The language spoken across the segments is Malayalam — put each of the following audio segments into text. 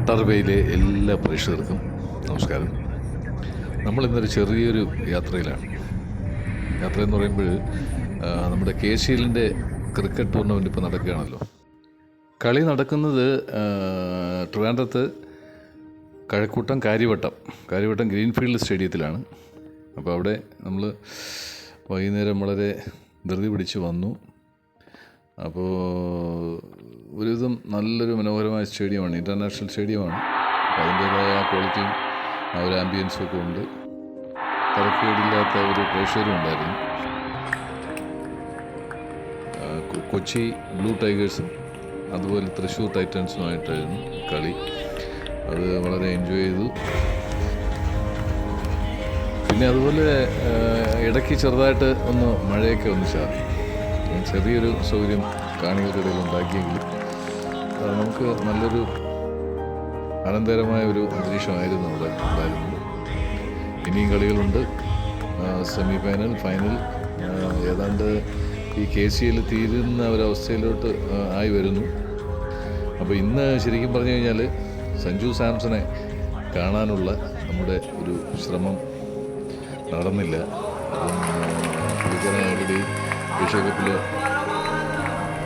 ടർബയിലെ എല്ലാ പ്രേക്ഷകർക്കും നമസ്കാരം. നമ്മളിന്നൊരു ചെറിയൊരു യാത്രയിലാണ്. യാത്ര എന്ന് പറയുമ്പോൾ നമ്മുടെ KCLൻ്റെ ക്രിക്കറ്റ് ടൂർണമെൻറ്റ് ഇപ്പോൾ നടക്കുകയാണല്ലോ. കളി നടക്കുന്നത് ട്രിവാൻഡ്രത്ത് കാര്യവട്ടം ഗ്രീൻഫീൽഡ് സ്റ്റേഡിയത്തിലാണ്. അപ്പോൾ അവിടെ നമ്മൾ വൈകുന്നേരം വളരെ ധൃതി പിടിച്ച് വന്നു. അപ്പോൾ ഒരുവിധം നല്ലൊരു മനോഹരമായ സ്റ്റേഡിയമാണ്, ഇൻ്റർനാഷണൽ സ്റ്റേഡിയമാണ്. അപ്പോൾ അതിൻ്റേതായ ആ ക്വാളിറ്റിയും ആ ഒരു ആംബിയൻസും ഒക്കെ ഉണ്ട്. തരക്കേടില്ലാത്ത ഒരു പ്രേക്ഷകരും ഉണ്ടായിരുന്നു. കൊച്ചി ബ്ലൂ ടൈഗേഴ്സും അതുപോലെ തൃശ്ശൂർ ടൈറ്റൻസുമായിട്ടായിരുന്നു കളി. അത് വളരെ എൻജോയ് ചെയ്തു. പിന്നെ അതുപോലെ ഇടയ്ക്ക് ചെറുതായിട്ട് മഴയൊക്കെ ചാറി. ചെറിയൊരു സൗകര്യം കാണികൾക്കിടയിൽ ഉണ്ടാക്കിയെങ്കിലും നമുക്ക് നല്ലൊരു അനന്തരമായ ഒരു അന്തരീക്ഷമായിരുന്നു അവിടെ ഉണ്ടായിരുന്നത്. ഇനിയും കളികളുണ്ട്. സെമി ഫൈനൽ, ഫൈനൽ ഏതാണ്ട് ഈ KCL തീരുന്ന ഒരവസ്ഥയിലോട്ട് ആയി വരുന്നു. അപ്പോൾ ഇന്ന് ശരിക്കും പറഞ്ഞു കഴിഞ്ഞാൽ സഞ്ജു സാംസണെ കാണാനുള്ള നമ്മുടെ ഒരു ശ്രമം നടന്നില്ല. പുള്ളിക്കാരൻ ഓൾറെഡി ഏഷ്യ കപ്പിൽ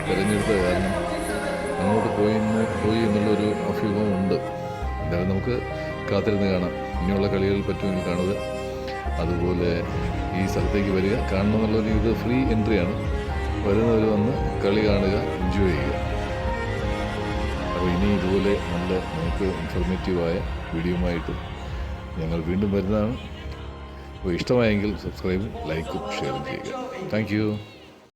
തിരഞ്ഞെടുത്ത കാരണം അങ്ങോട്ട് പോയി എന്നുള്ളൊരു അഭ്യൂഹമുണ്ട്. എന്തായാലും നമുക്ക് കാത്തിരുന്ന് കാണാം. ഇനിയുള്ള കളികളിൽ പറ്റുമെങ്കിൽ കാണുക. അതുപോലെ ഈ സ്ഥലത്തേക്ക് വരിക, കാണണം എന്നുള്ളൊരു ഇത് ഫ്രീ എൻട്രിയാണ്. വരുന്നവർ വന്ന് കളി കാണുക, എൻജോയ് ചെയ്യുക. അപ്പോൾ ഇനി ഇതുപോലെ നല്ല നമുക്ക് ഇൻഫോർമേറ്റീവായ വീഡിയോയുമായിട്ട് ഞങ്ങൾ വീണ്ടും വരുന്നതാണ്. അപ്പോൾ ഇഷ്ടമായെങ്കിൽ സബ്സ്ക്രൈബും ലൈക്കും ഷെയറും ചെയ്യുക. Thank you.